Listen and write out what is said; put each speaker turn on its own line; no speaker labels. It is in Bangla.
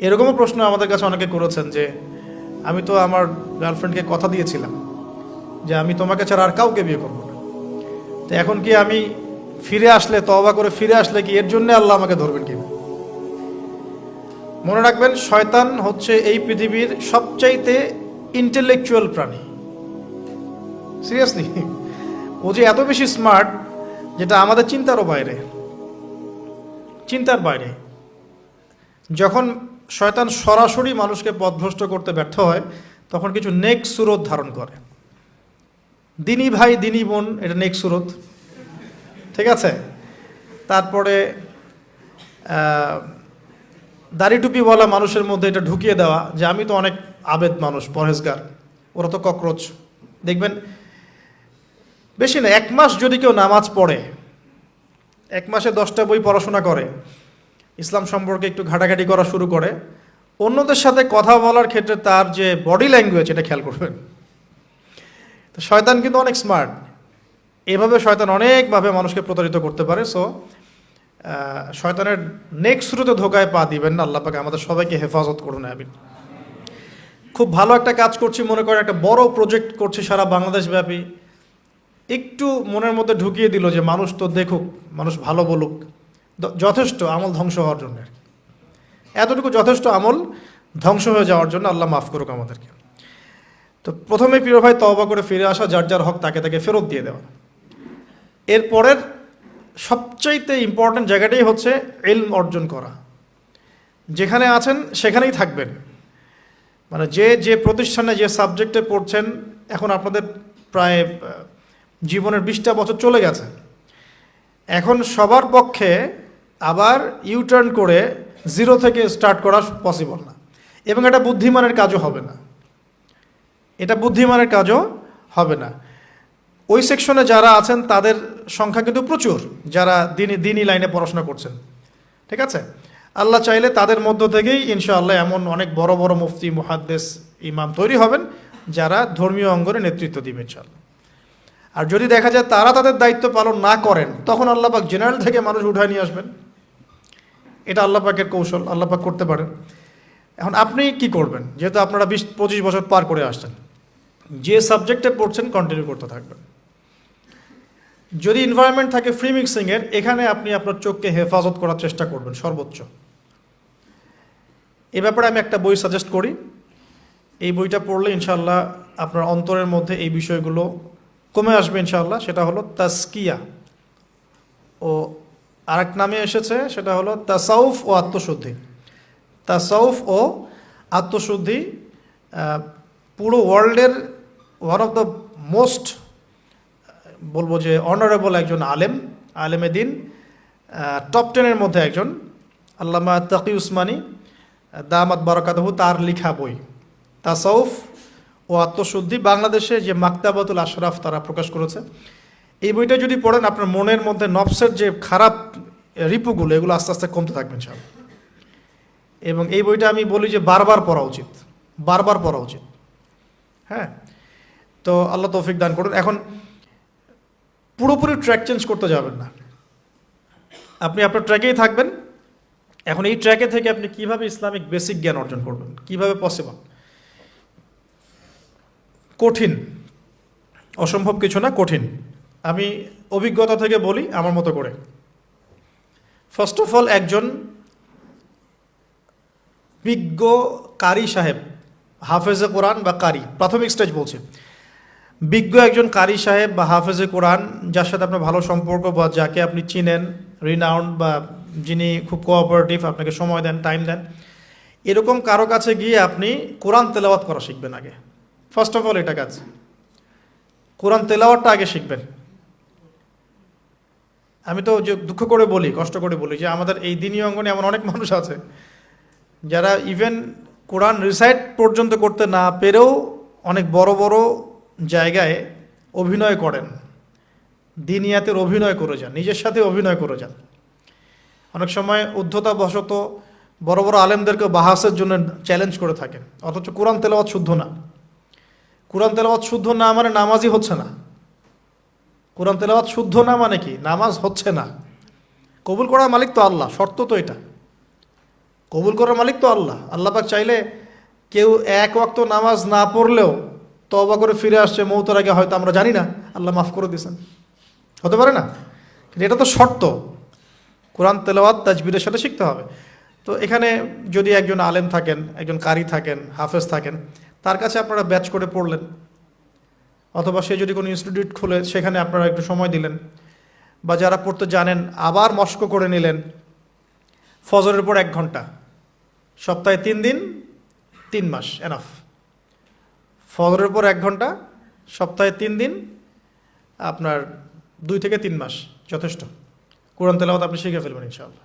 এরকমও প্রশ্ন আমাদের কাছে অনেকে করেছেন যে আমি তো আমার গার্লফ্রেন্ডকে কথা দিয়েছিলাম যে আমি তোমাকে ছাড়া আর কাউকে বিয়ে করবো না, তো এখন কি আমি ফিরে আসলে, তওবা করে ফিরে আসলে কি এর জন্য আল্লাহ আমাকে ধরবেন কিনা? মনে রাখবেন, শয়তান হচ্ছে এই পৃথিবীর সবচাইতে ইন্টেলেকচুয়াল প্রাণী। সিরিয়াসলি, ও যে এত বেশি স্মার্ট যেটা আমাদের চিন্তার বাইরে। যখন শয়তান সরাসরি মানুষকে পথভ্রষ্ট করতে ব্যর্থ হয়, তখন কিছু নেক সুরত ধারণ করে। দিনী ভাই দিনী বোন, এটা নেক সুরত, ঠিক আছে। তারপরে দাড়ি টুপিওয়ালা মানুষের মধ্যে এটা ঢুকিয়ে দেওয়া যে আমি তো অনেক আবেদ মানুষ, পরহেজগার, ওরা তো ককরোচ। দেখবেন বেশি না, 1 মাস যদি কেউ নামাজ পড়ে, 1 মাসে 10টা বই পড়াশোনা করে, ইসলাম সম্পর্কে একটু ঘাটাঘাটি করা শুরু করে, অন্যদের সাথে কথা বলার ক্ষেত্রে তার যে বডি ল্যাঙ্গুয়েজ, এটা খেয়াল করবেন। তো শয়তান কিন্তু অনেক স্মার্ট, এভাবে শয়তান অনেকভাবে মানুষকে প্রতারিত করতে পারে। সো শয়তানের নেক্সট শুরুতে ধোকায় পা দিবেন না। আল্লাহ পাক আমাদের সবাইকে হেফাজত করুন, আমিন। খুব ভালো একটা কাজ করছি মনে করেন, একটা বড় প্রজেক্ট করছি সারা বাংলাদেশ ব্যাপী, একটু মনের মধ্যে ঢুকিয়ে দিল যে মানুষ তো দেখুক, মানুষ ভালো বলুক, যথেষ্ট আমল ধ্বংস হওয়ার জন্য। এতটুকু যথেষ্ট আমল ধ্বংস হয়ে যাওয়ার জন্য। আল্লাহ মাফ করুক আমাদেরকে। তো প্রথমে প্রিয় ভাই, তওবা করে ফিরে আসা, যার যার হক তাকে তাকে ফেরত দিয়ে দেওয়া। এরপরের সবচাইতে ইম্পর্ট্যান্ট জায়গাটাই হচ্ছে ইলম অর্জন করা। যেখানে আছেন সেখানেই থাকবেন, মানে যে যে প্রতিষ্ঠানে যে সাবজেক্টে পড়ছেন, এখন আপনাদের প্রায় জীবনের 20টা বছর চলে গেছে। এখন সবার পক্ষে আবার ইউটার্ন করে জিরো থেকে স্টার্ট করা পসিবল না, এবং এটা বুদ্ধিমানের কাজও হবে না। ওই সেকশনে যারা আছেন তাদের সংখ্যা কিন্তু প্রচুর, যারা দিনই লাইনে পড়াশোনা করছেন, ঠিক আছে। আল্লাহ চাইলে তাদের মধ্য থেকেই ইনশাআল্লাহ এমন অনেক বড় বড় মুফতি, মুহাদ্দিস, ইমাম তৈরি হবেন, যারা ধর্মীয় অঙ্গনে নেতৃত্ব দিবেন ইনশাআল্লাহ। আর যদি দেখা যায় তারা তাদের দায়িত্ব পালন না করেন, তখন আল্লাহ পাক জেনারেল থেকে মানুষ উঠায় নিয়ে আসবেন। এটা আল্লাহ পাকের কৌশল, আল্লাহ পাক করতে পারেন। এখন আপনি কি করবেন? যেহেতু আপনারা 20-25 বছর পার করে আসছেন, যে সাবজেক্টে পড়ছেন কন্টিনিউ করতে থাকবেন। যদি এনভায়রনমেন্ট থাকে ফ্রি মিক্সিংয়ের, এখানে আপনি আপনার চোখকে হেফাজত করার চেষ্টা করবেন সর্বোচ্চ। এ ব্যাপারে আমি একটা বই সাজেস্ট করি। এই বইটা পড়লে ইনশাআল্লাহ আপনার অন্তরের মধ্যে এই বিষয়গুলো কমে আসবে ইনশাআল্লাহ। সেটা হলো তাজকিয়া, ও আরেক নামে এসেছে, সেটা হলো তাসাউফ ও আত্মশুদ্ধি। তাসাউফ ও আত্মশুদ্ধি পুরো ওয়ার্ল্ডের ওয়ান অফ দ্য মোস্ট, বলবো যে অনারেবল একজন আলেমে দিন, টপ 10-এর মধ্যে একজন, আল্লামা তাকি উসমানী দামাত বারাকাতুহু, তার লেখা বই তাসাউফ ও আত্মশুদ্ধি। বাংলাদেশে যে মাকতাবাতুল আশরাফ তারা প্রকাশ করেছে। এই বইটা যদি পড়েন, আপনার মনের মধ্যে নফসের যে খারাপ রিপুগুলো, এগুলো আস্তে আস্তে কমতে থাকবেন সব। এবং এই বইটা আমি বলি যে বারবার পড়া উচিত। হ্যাঁ, তো আল্লাহ তৌফিক দান করুন। এখন পুরোপুরি ট্র্যাক চেঞ্জ করতে যাবেন না, আপনি আপনার ট্র্যাকেই থাকবেন। এখন এই ট্র্যাকে থেকে আপনি কিভাবে ইসলামিক বেসিক জ্ঞান অর্জন করবেন, কিভাবে পসিবল? কঠিন, অসম্ভব কিছু না, কঠিন। আমি অভিজ্ঞতা থেকে বলি আমার মতো করে। ফার্স্ট অফ অল, একজন বিজ্ঞ কারি সাহেব, হাফেজে কোরআন বা কারি, প্রাথমিক স্টেজ বলছি, বিজ্ঞ একজন কারি সাহেব বা হাফেজে কোরআন, যার সাথে আপনার ভালো সম্পর্ক বা যাকে আপনি চিনেন, রিনাউন্ড, বা যিনি খুব কোঅপারেটিভ, আপনাকে সময় দেন, টাইম দেন, এরকম কারো কাছে গিয়ে আপনি কোরআন তেলাওয়াত করা শিখবেন আগে। ফার্স্ট অফ অল এটা কাজ, কোরআন তেলাওয়াতটা আগে শিখবেন। আমি তো যে দুঃখ করে বলি, কষ্ট করে বলি, যে আমাদের এই দিনী অঙ্গনে এমন অনেক মানুষ আছে যারা ইভেন কোরআন রিসাইট পর্যন্ত করতে না পেরেও অনেক বড় বড় জায়গায় অভিনয় করেন, দিনিয়াতের অভিনয় করে যান, নিজের সাথে অভিনয় করে যান। অনেক সময় উদ্ধতা বশত বড় বড় আলেমদেরকে বাহাসের জন্য চ্যালেঞ্জ করে থাকেন, অথচ কোরআন তেলাওয়াত শুদ্ধ না। কোরআন তেলাওয়াত শুদ্ধ না মানে নামাজই হচ্ছে না। কোরআন তেলাওয়াত শুদ্ধ না মানে কি? নামাজ হচ্ছে না। কবুল করার মালিক তো আল্লাহ, শর্ত তো এটা। কবুল করার মালিক তো আল্লাহ। আল্লাহ পাক চাইলে কেউ এক ওয়াক্ত নামাজ না পড়লেও তওবা করে ফিরে আসছে মৌতের আগে, হয়তো আমরা জানি না, আল্লাহ মাফ করে দিয়েছেন, হতে পারে না? কিন্তু এটা তো শর্ত, কোরআন তেলাওয়াত তাজবিরের সাথে শিখতে হবে। তো এখানে যদি একজন আলেম থাকেন, একজন কারি থাকেন, হাফেজ থাকেন, তার কাছে আপনারা ব্যাচ করে পড়লেন, অথবা সে যদি কোনো ইনস্টিটিউট খুলে সেখানে আপনারা একটু সময় দিলেন, বা যারা পড়তে জানেন আবার মস্ক করে নিলেন, ফজরের পর 1 ঘন্টা, সপ্তাহে 3 দিন, 3 মাস এনাফ। ফজরের পর 1 ঘন্টা, সপ্তাহে 3 দিন, আপনার 2 থেকে 3 মাস যথেষ্ট। কোরআন তেলাওয়াত আপনি শিখে ফেলবেন ইনশাআল্লাহ।